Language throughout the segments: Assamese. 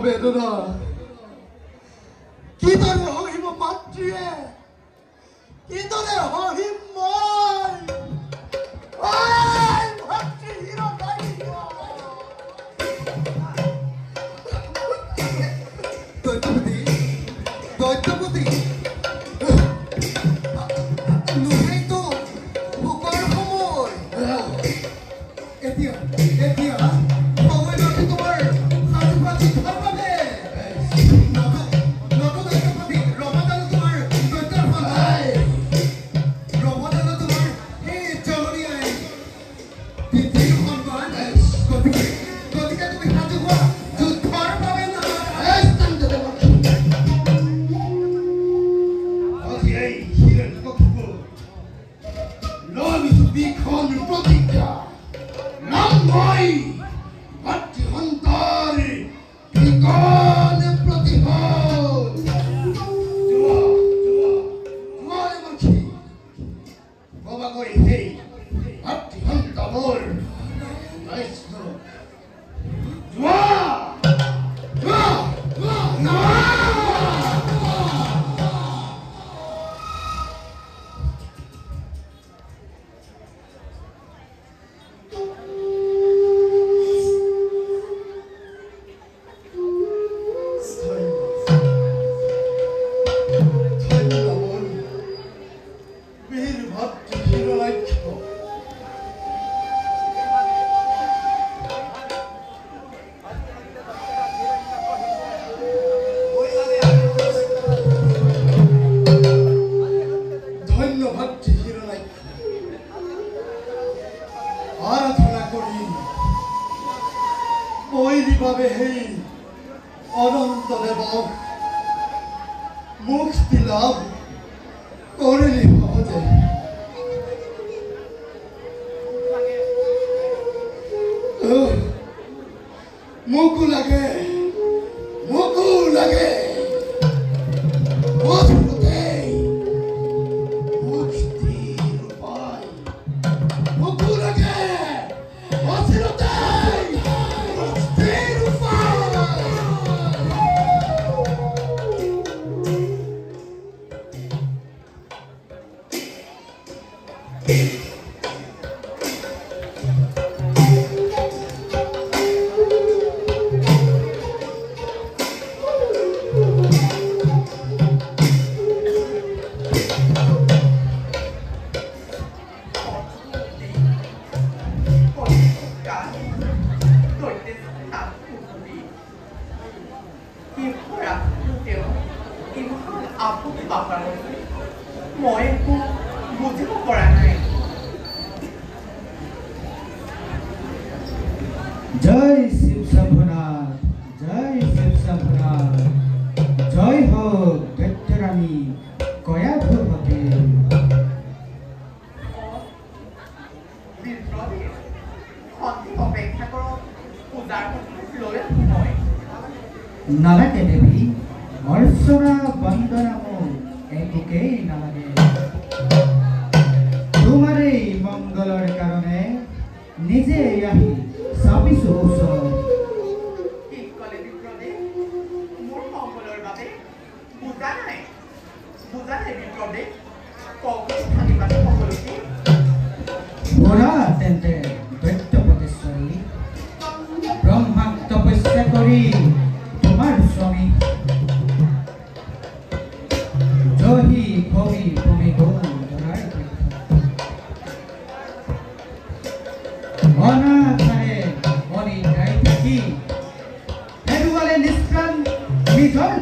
বেদনা কিদৰে সহিব মাতৃয়ে কিদৰে সহিম মই দৈত্যপতি নুহেইতো ভোকৰ সময় এতিয়া এতিয়া সময় নাকি তোমাৰ সাজু পাতি ধৰ বাবে নতু দৈত্যপতি ৰমাদালো তোমাৰ দৈত্যৰ সন্ধান ৰমাদালো তোমাৰ এই জলনীয়াই পৃথিৱীৰ সন্মান গতিকে তুমি সাজু হোৱা যুদ্ধৰ বাবে Become Protika Namai Bhatti Hantari Become Protika Dua Makhi Baba Gori Hey Bhatti Hantamor Nice Dua Nalake Devi, Arsana Bandanamo, Etuke Nalage. Tumare Mangalar Karane, Nize Yahi, Sabiso Uso. Keep calling it Brode, more Mangalar Babe, Buzanai, Brode, Focus Hanibat Mongoloki. Bora Tente, Vettapatesari, Brahma Tapasakori. Swami Johi Bhumi Go Ona Thare Oni Daitaki Eduale Nistran Mithol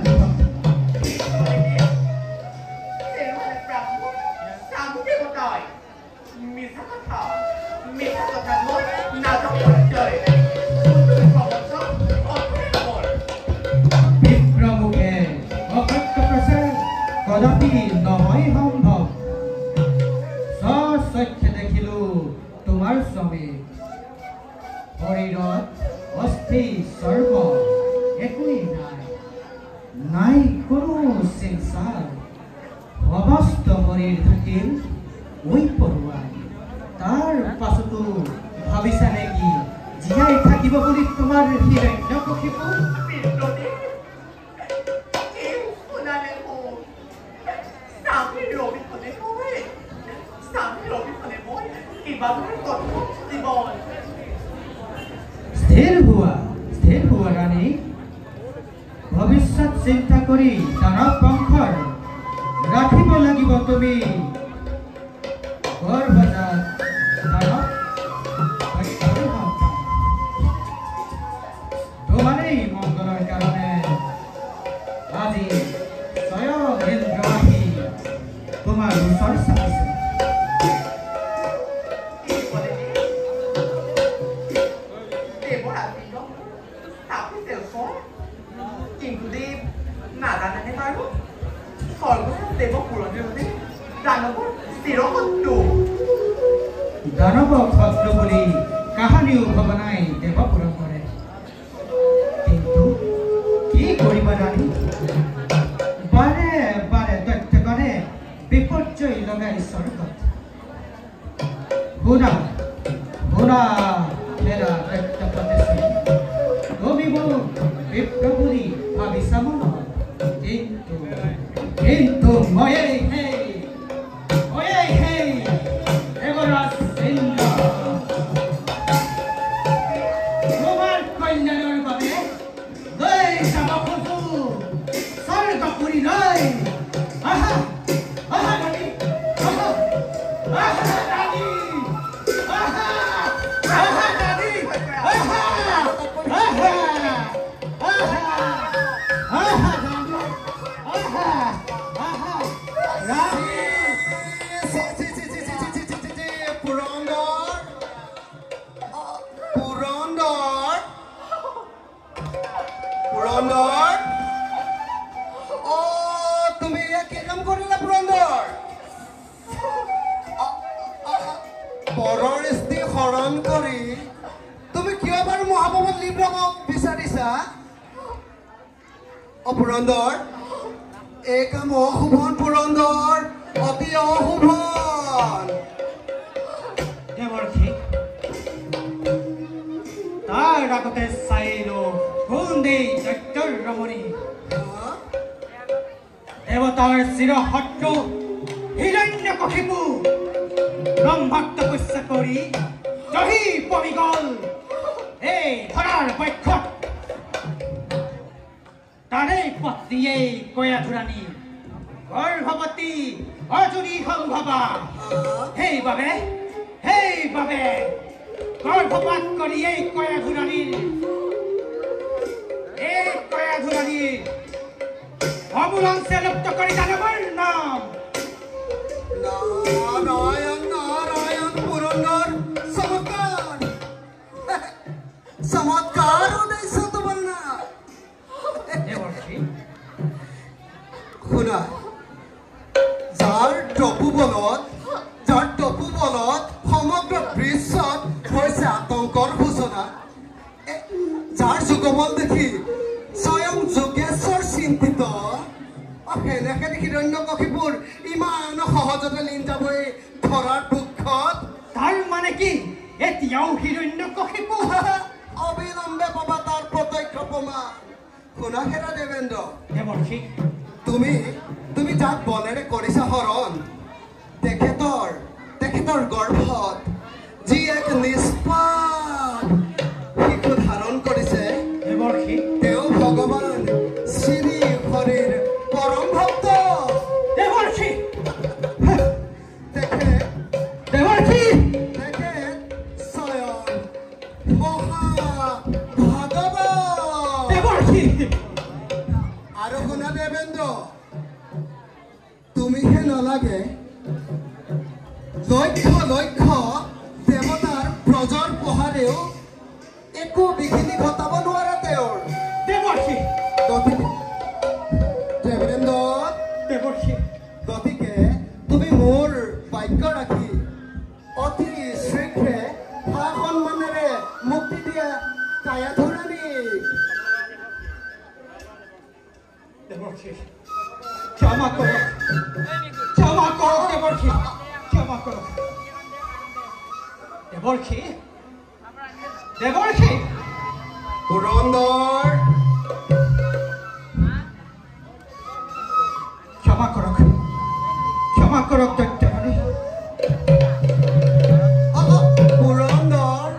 Kadapi নহয় সম্ভৱ সচক্ষে দেখিলো তোমাৰ স্বামী শৰীৰত অস্থি চৰ্ম একোই নাই কোনো চিন্তাৰ অৱস্থ শৰীৰ থাকিল ওই পৰুৱাই তাৰ পাছতো ভাবিছা নেকি জীয়াই থাকিব বুলি তোমাৰ হিৰণ্যকশিপু শুনালে স্বামীৰ অবিহনে মই কিবা ধৰণে কঠোৰ জীৱন স্থিৰ হোৱা ৰাণী ভৱিষ্যত চিন্তা কৰি দানৱ বংশৰ ৰাখিব লাগিব তুমি গৰ্ভজাত দানৱ তোমাৰেই মংগলৰ কাৰণে আজি স্বয়ং ইন্দ্ৰ আহি তোমাৰ ওচৰ চাপিছে দানৱক শত্ৰু বুলি কাহানিও ভবা নাই দেৱ পূৰণ কৰে কিন্তু কি কৰিবা ৰাণী বাৰে বাৰে দৈত্যগণে বিপৰ্যয় লগাই স্বৰ্গত শুনা মেৰা দৈত্য প্ৰতিশ্ৰুতি তুমি মোক বিপ্ৰ বুলি ভাবিছা মনত কিন্তু ময়েই দেৱৰাজ ইন্দ্ৰ তোমাৰ কল্যাণৰ বাবে লৈ যাব খোজো স্বৰ্গপুৰীলৈ আহা ৰাণী পুৰন্দৰ এই কাম অশুভন পুৰন্দৰ অতি অশুভন দেৱৰ্ষি তাৰ আগতে চাইলো কোন দেই দৈত্যৰ ৰমণী দেৱতাৰ চিৰশত্ৰু হিৰণ্যকশিপু ব্ৰহ্মাক তপস্যা কৰি জহি পৰি গল এই ধৰাৰ পক্ষত তাৰেই পত্নীয়েই কয়াধুৰাণী গৰ্ভৱতী অজনী সম্ভৱা সেইবাবে গৰ্ভপাত কৰি এই কয়াধুৰাণীৰ অমূলংশে লুপ্ত কৰি দানৱৰ নাম নাৰায়ণ পুৰন্দৰ চমৎকাৰ উদ্দেশ্য তোমাৰ না শুনা যাৰ টপু বলত সমগ্ৰ বিশ্বত হৈছে আতংকৰ সূচনা যাৰ যুগবল দেখি স্বয়ং যোগেশ্বৰ চিন্তিত সেনেকে হিৰণ্যকশিপুৰ ইমান সহজতে লীন যাবই ধৰাৰ বুকত তাৰ মানে কি এতিয়াও হিৰণ্যকশিপু অবিলম্বে পাবা তাৰ প্ৰত্যক্ষ প্ৰমাণ শুনা হেৰা দেৱেন্দ্ৰ দেৱৰ্ষি তুমি যাক বলেৰে কৰিছা হৰণ তেখেতৰ গৰ্ভত যি এক নিষ্পাপ শিশু ধাৰণ কৰিছে দেৱৰ্ষি তেওঁ ভগৱান শ্ৰী হৰিৰ পৰম ভক্ত দেৱৰ্ষি তেখেত স্বয়ং মহাভাগৱত দেৱৰ্ষি আৰু শুনা দেৱেন্দ্ৰ তুমিহে নালাগে লক্ষ দেৱতাৰ ব্ৰজৰ পহাৰেও একো বিঘিনি ঘটাব নোৱাৰে তেওঁৰ দেৱৰ্ষি গতিকে তুমি মোৰ বাক্য ৰাখি অতি শীঘ্ৰে সা সন্মানেৰে মুক্তি দিয়া কায়াধুৰাণীক দেৱৰ্ষি ক্ষমা কৰক দেৱৰ্ষি ক্ষমা কৰক দেৱৰ্ষি পুৰন্দৰ ক্ষমা কৰক কৰক দৈত্যৰাণী পুৰন্দৰ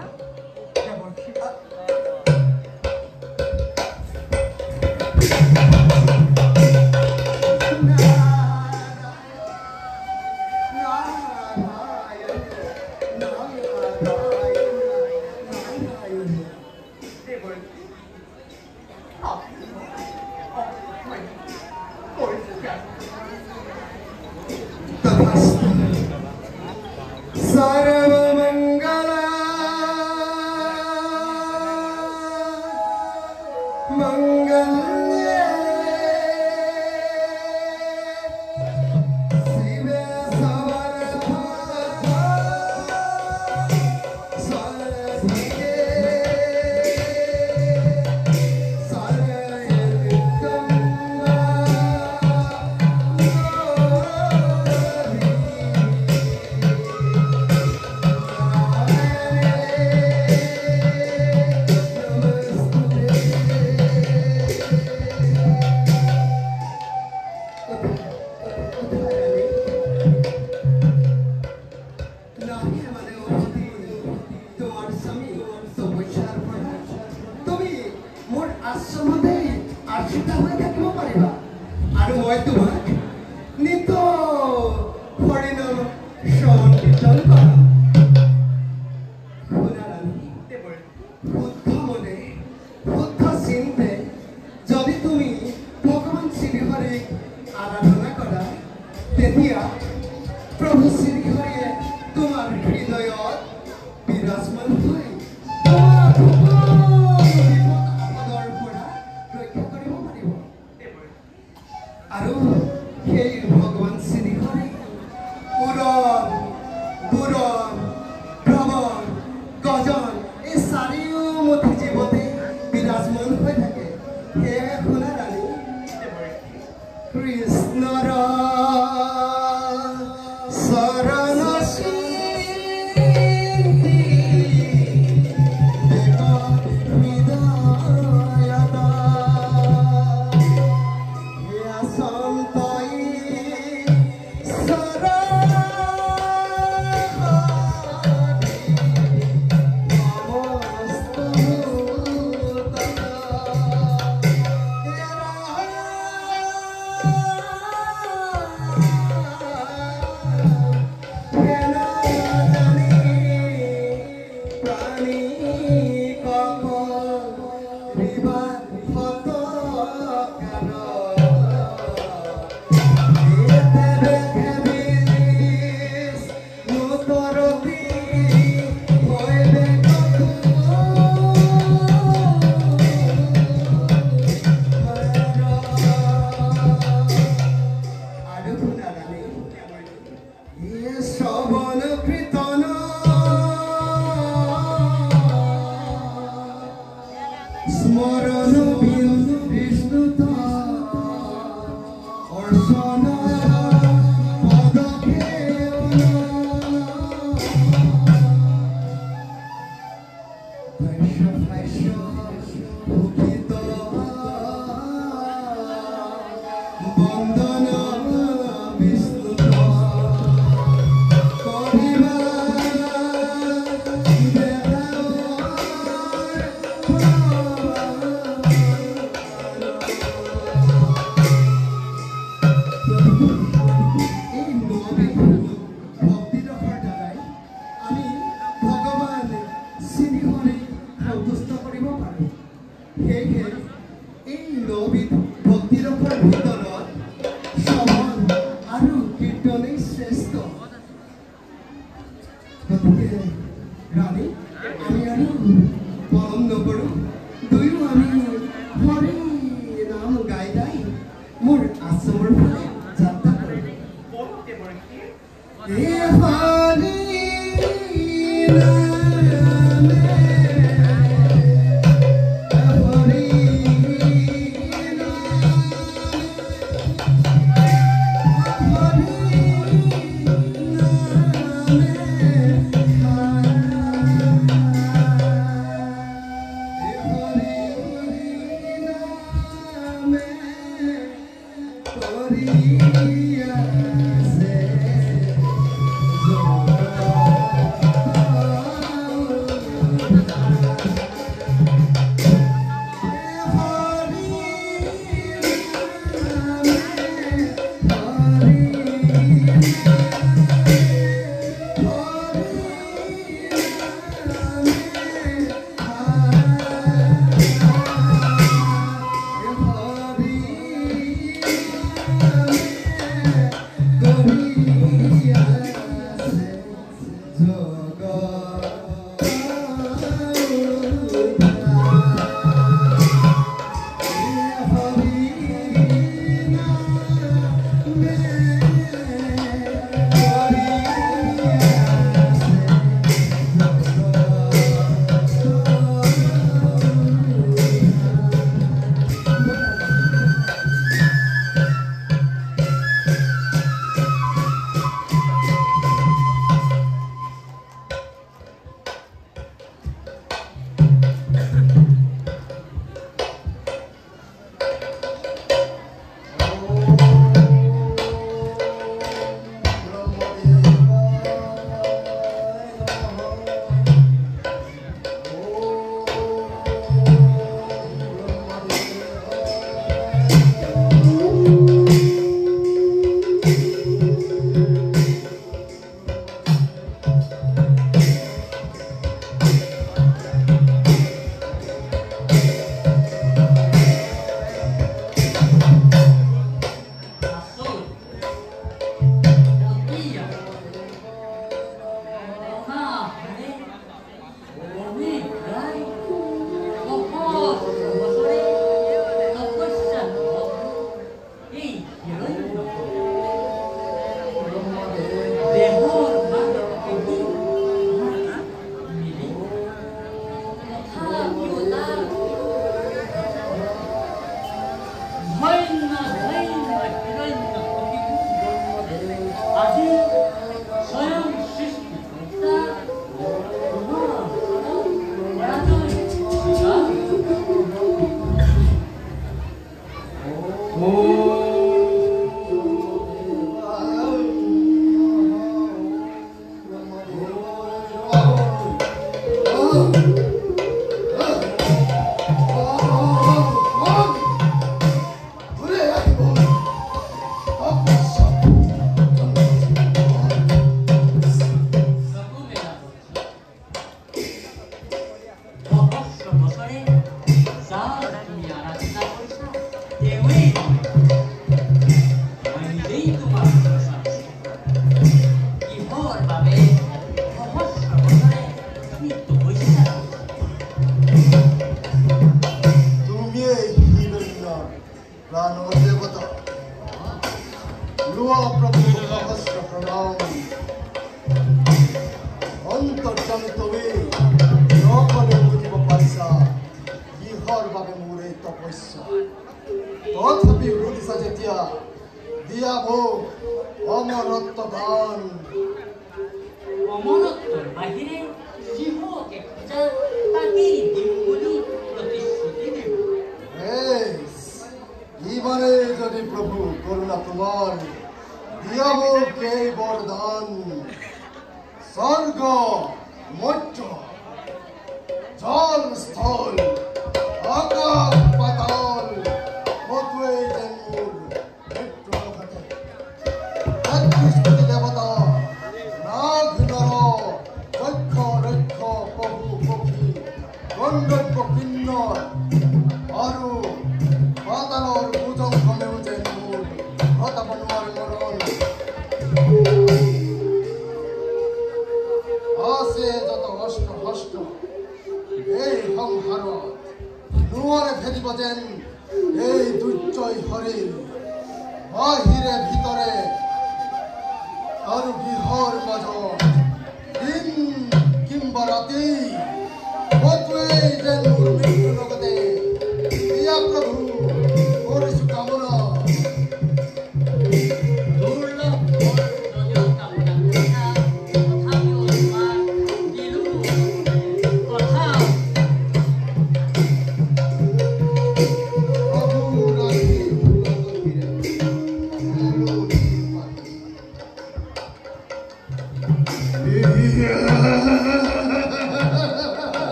Hey!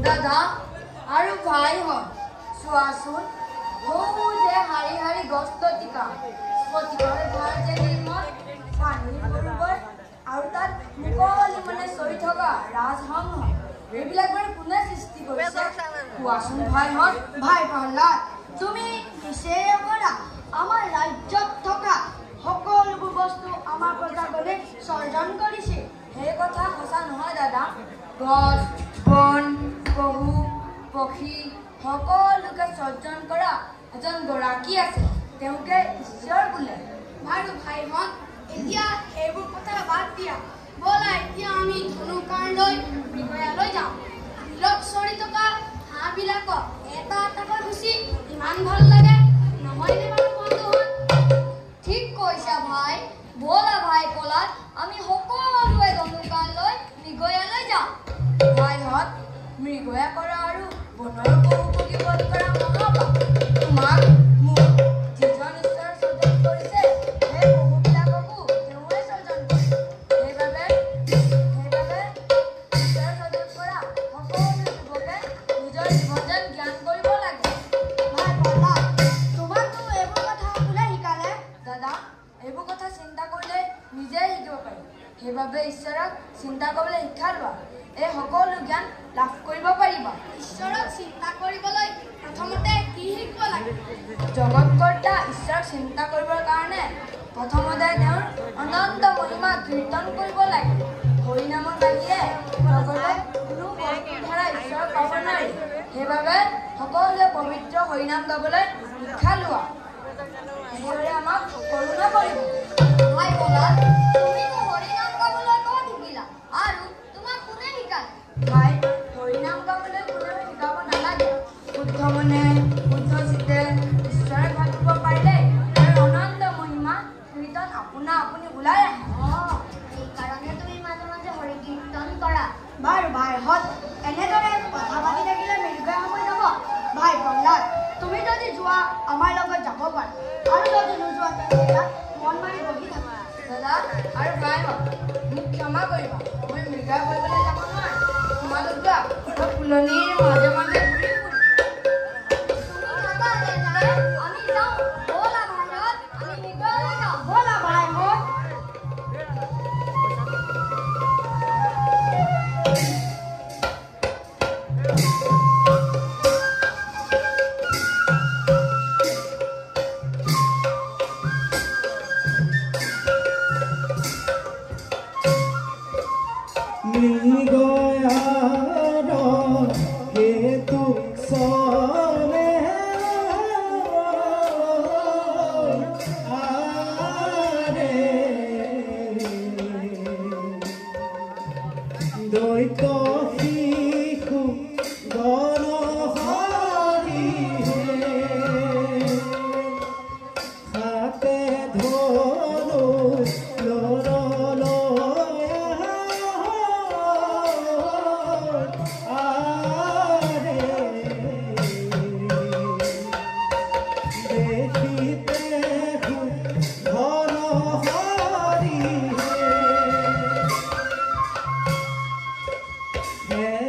দাদা আৰু ভাই হওক চোৱাচোন বহু যে হাৰি হাৰি গছ লতিকা স্ফটিকৰ ধাৰ যে নিৰ্মল পানীৰ বৰোবৰ আৰু তাত মুকলি মানে চৰি থকা ৰাজহংস এইবিলাক বাৰু কোনে সৃষ্টি কৰিছে কোৱাচোন ভাইহঁত ভাই প্ৰহ্লাদ তুমি নিচেই কৰা আমাৰ ৰাজ্যত থকা সকলোবোৰ বস্তু আমাৰ প্ৰজাসকলে সৰ্জন কৰিছে সেই কথা সঁচা নহয় দাদা গছ বন পহু পক্ষী সকলোকে সৰ্জন কৰা এজন গৰাকী আছে তেওঁকে ঈশ্বৰ বোলে বাৰু ভাইহঁত এতিয়া সেইবোৰ কথা বাদ দিয়া ব'লা এতিয়া আমি ধনুকাঁড়লৈ মৃগয়ালৈ যাওঁ বিলত চৰি থকা হাঁহবিলাকক এটা এটাকৈ গুচি ইমান ভাল লাগে নহয়নে বাৰু বন্ধুহঁত ঠিক কৈছা ভাই ব'লা ভাই কলাত আমি সকলোৱে ধনুকাঁড়লৈ মৃগয়ালৈ যাওঁ ভাইহঁত মৃগয়া কৰা আৰু বনৰ পহু পক্ষী বধ কৰা মহাপাপ তোমাক মোক যিজন ঈশ্বৰ সৰ্জন কৰিছে সেই পহুবিলাককো তেওঁৱে সৰ্জন কৰিছে সেইবাবে ঈশ্বৰ সৰ্জন কৰা সকলো যুৱকে নিজৰ জীৱন জ্ঞান কৰিব লাগে ভাই প্ৰহ্লাদ তোমাকতো এইবোৰ কথা কোনে শিকালে দাদা এইবোৰ কথা চিন্তা কৰিলে নিজেই শিকিব পাৰি সেইবাবে ঈশ্বৰক চিন্তা কৰিবলৈ শিক্ষা লোৱা এই সকলো জ্ঞান লাভ কৰিব পাৰিবা ঈশ্বৰক চিন্তা কৰিবলৈ প্ৰথমতে কি শিকিব লাগে জগতকৰ্তা ঈশ্বৰক চিন্তা কৰিবৰ কাৰণে প্ৰথমতে তেওঁৰ অনন্ত মহিমা কীৰ্তন কৰিব লাগে হৰি নামৰ বাহিৰে জগতত কোনো বস্তুৰ দ্বাৰা ঈশ্বৰক পাব নোৱাৰি সেইবাবে সকলোৱে পবিত্ৰ হৰিনাম গাবলৈ শিক্ষা লোৱা ঈশ্বৰে আমাক কৰোণা কৰিব ভাই প্ৰহ্লাদ তুমিতো হৰিনাম গাবলৈ ক'ত শিকিলা আৰু তোমাক কোনে শিকালে ভাই হৰিনাম গাবলৈ কোনেও শিকাব নালাগে শুদ্ধ মনে শুদ্ধ চিত্তে ঈশ্বৰক ভাবিব পাৰিলে তেওঁৰ অনন্ত মহিমা কীৰ্তন আপোনা আপুনি ওলাই আহে সেইকাৰণে তুমি মাজে মাজে হৰি কীৰ্তন কৰা বাৰু ভাইহঁত এনেদৰে কথা পাতি থাকিলে মৃগয়া সময় যাব ভাই প্ৰহ্লাদ তুমি যদি যোৱা আমাৰ লগত যাব পাৰা আৰু যদি নোযোৱা তেতিয়া মন মাৰি বহি থাকা দাদা আৰু ভাইহঁত মোক ক্ষমা কৰিবা মই মৃগয়া কৰিবলৈ যাব নোৱাৰো তোমালোক যোৱা ফুলনিৰ মাজে মাজে ঘূৰি ফুৰিম আমি যাওঁ ব'লা ভাইহঁত আমি মৃগয়ালৈ যাওঁ ব'লা ভাইহঁত है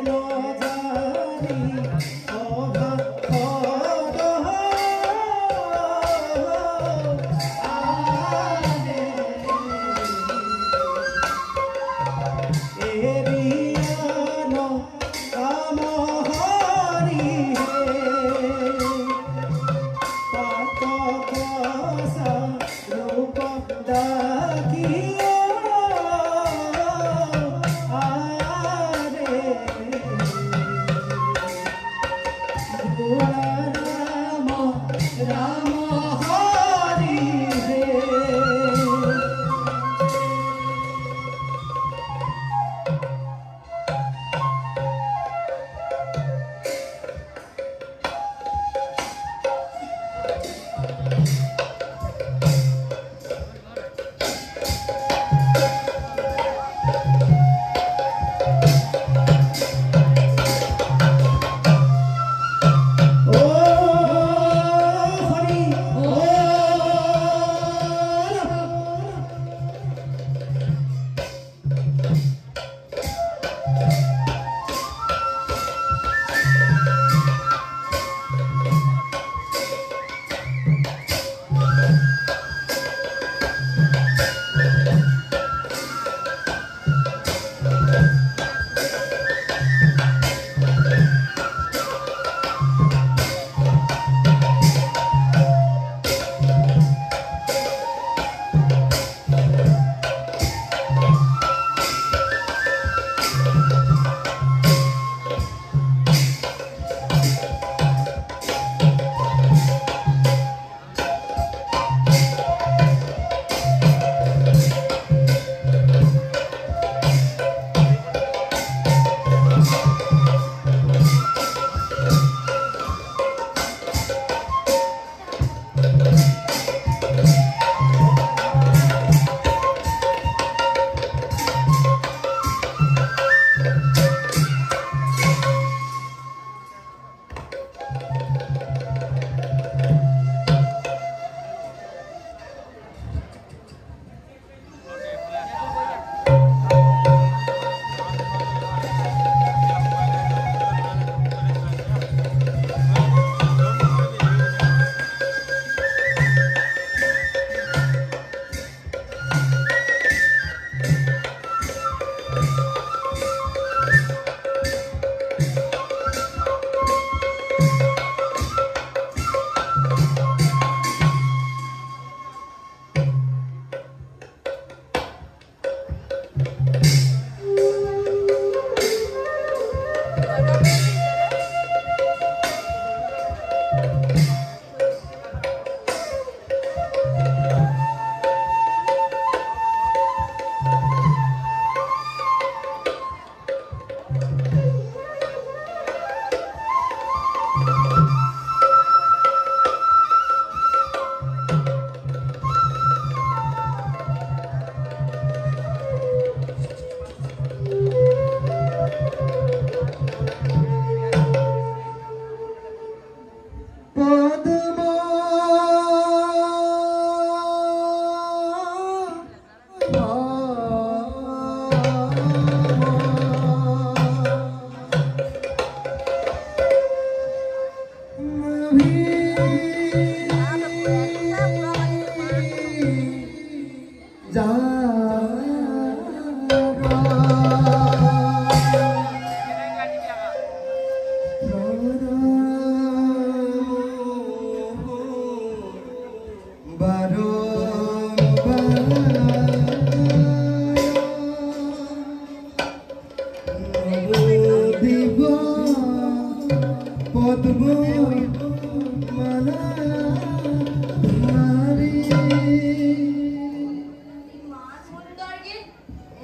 ইমান সুন্দৰ গীত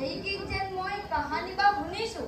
এই গীত যেন মই কাহানি বা শুনিছো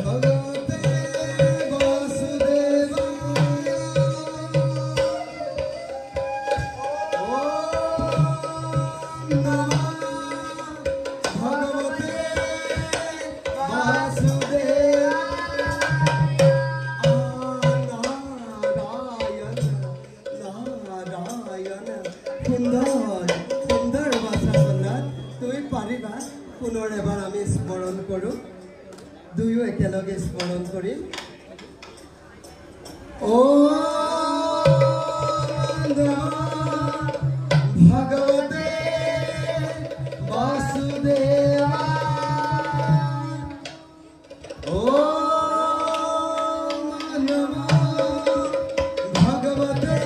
भगवते भगवते वासुदेव नारायण सुंदर भाषा सुंदर তুমি পাৰিবা পুনৰ এবাৰ আমি স্মৰণ কৰোঁ দুয়ো একেলগে স্মৰণ কৰিম ও भगवते वासुदेव ओम नमो भगवते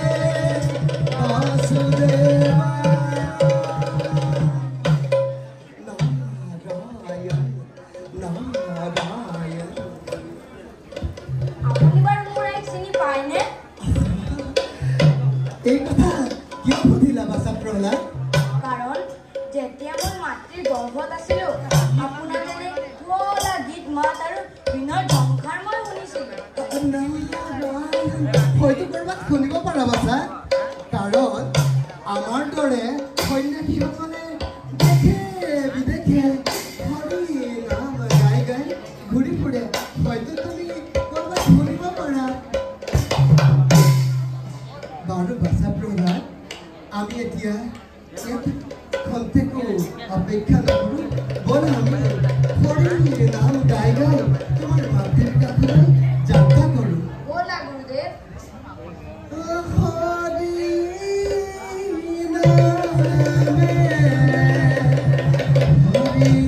वासुदेव नारायण नारायण আপুনি বাৰু মোৰ এক চিনি পায়নে এই কথা কিয় সুধিলা বাছা প্ৰহ্লাদ কাৰণ যেতিয়া মই মাতৃৰ গৰ্ভত আছিলো আপোনাৰ যেনে শুৱলা গীত মাত আৰু বিনৰ ঝংকাৰ মই শুনিছিলো হয়তো কৰবাত শুনিব পাৰা বাছা কাৰণ আমাৰ দৰে সন্যাসীসকলে দেশে বিদেশে হৰি নাম গাই গাই ঘূৰি ফুৰে হয়তো তুমি কৰবাত শুনিব পাৰা বাৰু বাছা প্ৰহ্লাদ আমি এতিয়া খন্তেকো অপেক্ষা নকৰোঁ ব'লা আমি হৰি নাম গাই গাই তোমাৰ মাতৃৰ কাষলৈ যাত্ৰা কৰোঁ ব'লা গুৰুদেৱ হৰি নামে হৰি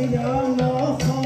Namo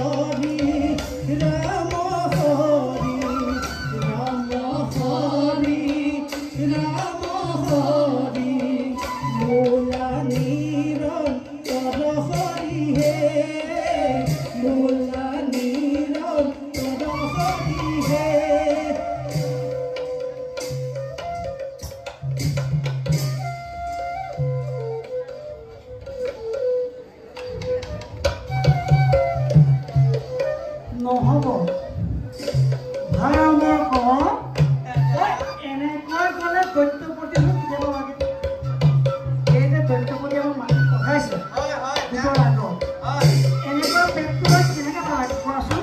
এনেকুৱা গ'লে দৈত্য প্ৰতিভা কেতিয়াবা লাগে এই যে দৈত্য প্ৰতিভা মানুহ পঠাইছে দিবৰ আগত এনেকুৱা পেটটো কেনেকৈ পালাগে কোৱাচোন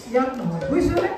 ইয়াত নহয় বুজিছনে